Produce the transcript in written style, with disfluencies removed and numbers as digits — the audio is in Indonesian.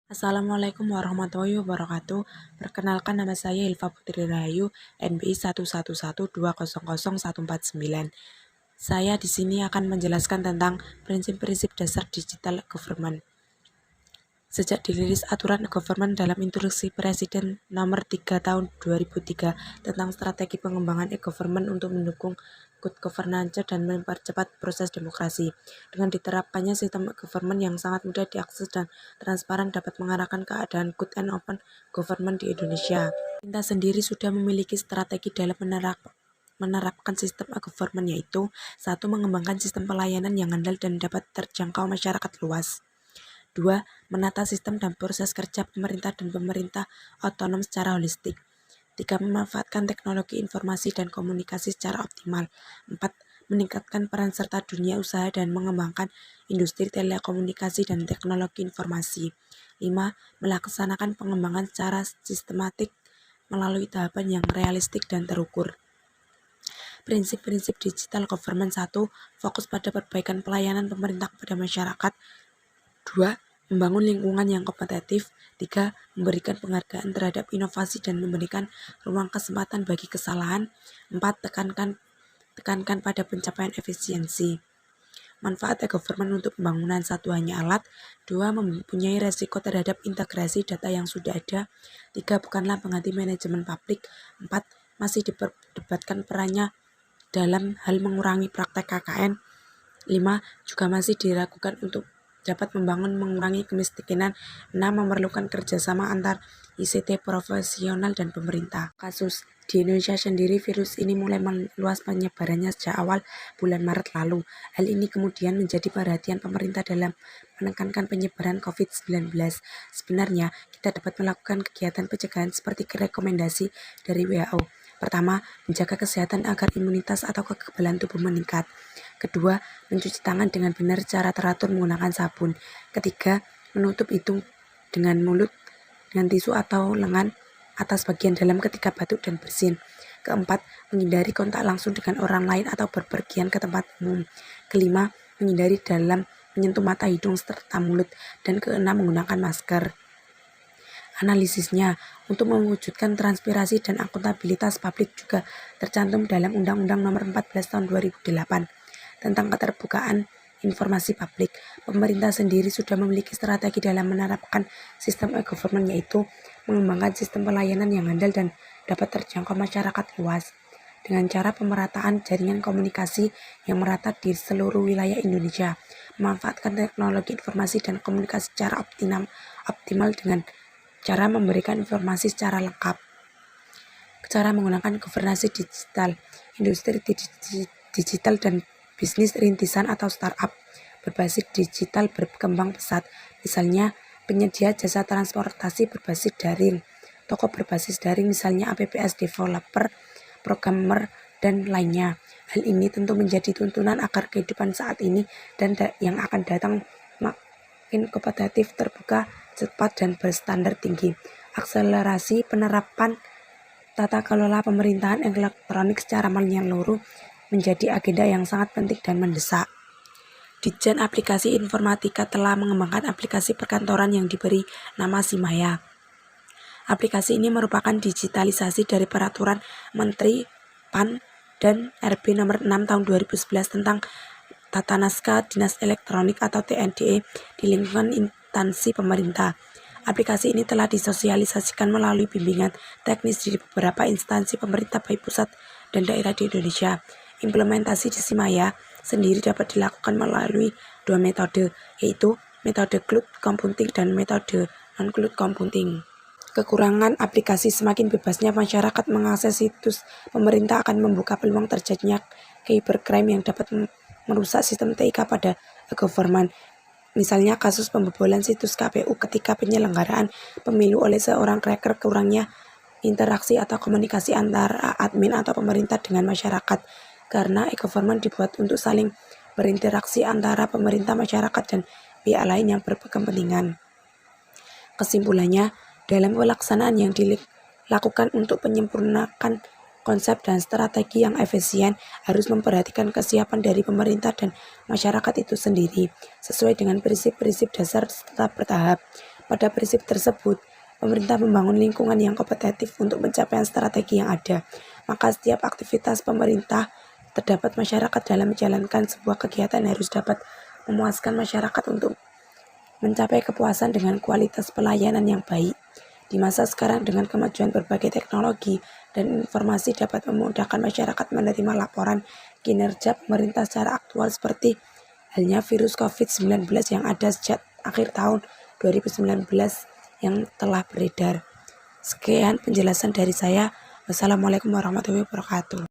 Assalamualaikum warahmatullahi wabarakatuh. Perkenalkan, nama saya Hilfa Putri Rahayu, NBI 111200149. Saya di sini akan menjelaskan tentang prinsip-prinsip dasar digital government. Sejak dirilis aturan government dalam Instruksi Presiden Nomor 3 Tahun 2003 tentang strategi pengembangan e-government untuk mendukung good governance dan mempercepat proses demokrasi. Dengan diterapkannya sistem e-government yang sangat mudah diakses dan transparan dapat mengarahkan keadaan good and open government di Indonesia. Pemerintah sendiri sudah memiliki strategi dalam menerapkan sistem e-government, yaitu 1. Mengembangkan sistem pelayanan yang handal dan dapat terjangkau masyarakat luas. 2. Menata sistem dan proses kerja pemerintah dan pemerintah otonom secara holistik. 3. Memanfaatkan teknologi informasi dan komunikasi secara optimal. 4. Meningkatkan peran serta dunia usaha dan mengembangkan industri telekomunikasi dan teknologi informasi. 5. Melaksanakan pengembangan secara sistematik melalui tahapan yang realistik dan terukur. Prinsip-prinsip digital government. 1. Fokus pada perbaikan pelayanan pemerintah kepada masyarakat. 2. Membangun lingkungan yang kompetitif. 3. Memberikan penghargaan terhadap inovasi dan memberikan ruang kesempatan bagi kesalahan. 4. Tekankan pada pencapaian efisiensi. Manfaat e-government untuk pembangunan. 1. Hanya alat. 2. Mempunyai resiko terhadap integrasi data yang sudah ada. 3. Bukanlah pengganti manajemen publik. 4. Masih diperdebatkan perannya dalam hal mengurangi praktek KKN. 5. Juga masih diragukan untuk dapat mengurangi kemiskinan. 6. Memerlukan kerjasama antar ICT profesional dan pemerintah. Kasus di Indonesia sendiri, virus ini mulai meluas penyebarannya sejak awal bulan Maret lalu. Hal ini kemudian menjadi perhatian pemerintah dalam menekankan penyebaran COVID-19. Sebenarnya, kita dapat melakukan kegiatan pencegahan seperti rekomendasi dari WHO. Pertama, menjaga kesehatan agar imunitas atau kekebalan tubuh meningkat. Kedua, mencuci tangan dengan benar secara teratur menggunakan sabun. Ketiga, menutup hidung dengan mulut dengan tisu atau lengan atas bagian dalam ketika batuk dan bersin. Keempat, menghindari kontak langsung dengan orang lain atau berpergian ke tempat umum. Kelima, menghindari dalam menyentuh mata, hidung, serta mulut. Dan keenam, menggunakan masker. Analisisnya, untuk mewujudkan transparansi dan akuntabilitas publik juga tercantum dalam Undang-Undang Nomor 14 Tahun 2008 tentang keterbukaan informasi publik. Pemerintah sendiri sudah memiliki strategi dalam menerapkan sistem e-government, yaitu mengembangkan sistem pelayanan yang handal dan dapat terjangkau masyarakat luas dengan cara pemerataan jaringan komunikasi yang merata di seluruh wilayah Indonesia, memanfaatkan teknologi informasi dan komunikasi secara optimal dengan cara memberikan informasi secara lengkap. Cara menggunakan governance digital. Industri digital dan bisnis rintisan atau startup berbasis digital berkembang pesat. Misalnya, penyedia jasa transportasi berbasis daring, toko berbasis daring misalnya APPS developer, programmer, dan lainnya. Hal ini tentu menjadi tuntunan agar kehidupan saat ini dan yang akan datang makin kompetitif, terbuka, cepat, dan berstandar tinggi. Akselerasi penerapan tata kelola pemerintahan elektronik secara menyeluruh menjadi agenda yang sangat penting dan mendesak. Ditjen Aplikasi Informatika telah mengembangkan aplikasi perkantoran yang diberi nama Simaya. Aplikasi ini merupakan digitalisasi dari Peraturan Menteri PAN dan RB Nomor 6 Tahun 2011 tentang Tata Naskah Dinas Elektronik atau TNDE di lingkungan instansi pemerintah. Aplikasi ini telah disosialisasikan melalui bimbingan teknis di beberapa instansi pemerintah baik pusat dan daerah di Indonesia. Implementasi di Simaya sendiri dapat dilakukan melalui dua metode, yaitu metode cloud computing dan metode non-cloud computing. Kekurangan aplikasi: semakin bebasnya masyarakat mengakses situs pemerintah akan membuka peluang terjadinya cybercrime yang dapat merusak sistem TIK pada e-government. Misalnya kasus pembobolan situs KPU ketika penyelenggaraan pemilu oleh seorang cracker. Kurangnya interaksi atau komunikasi antara admin atau pemerintah dengan masyarakat, karena e-government dibuat untuk saling berinteraksi antara pemerintah, masyarakat, dan pihak lain yang berkepentingan. Kesimpulannya, dalam pelaksanaan yang dilakukan untuk menyempurnakan konsep dan strategi yang efisien harus memperhatikan kesiapan dari pemerintah dan masyarakat itu sendiri, sesuai dengan prinsip-prinsip dasar tetap bertahap. Pada prinsip tersebut, pemerintah membangun lingkungan yang kompetitif untuk pencapaian strategi yang ada. Maka setiap aktivitas pemerintah terdapat masyarakat dalam menjalankan sebuah kegiatan harus dapat memuaskan masyarakat untuk mencapai kepuasan dengan kualitas pelayanan yang baik. Di masa sekarang dengan kemajuan berbagai teknologi dan informasi dapat memudahkan masyarakat menerima laporan kinerja pemerintah secara aktual seperti halnya virus COVID-19 yang ada sejak akhir tahun 2019 yang telah beredar. Sekian penjelasan dari saya. Wassalamualaikum warahmatullahi wabarakatuh.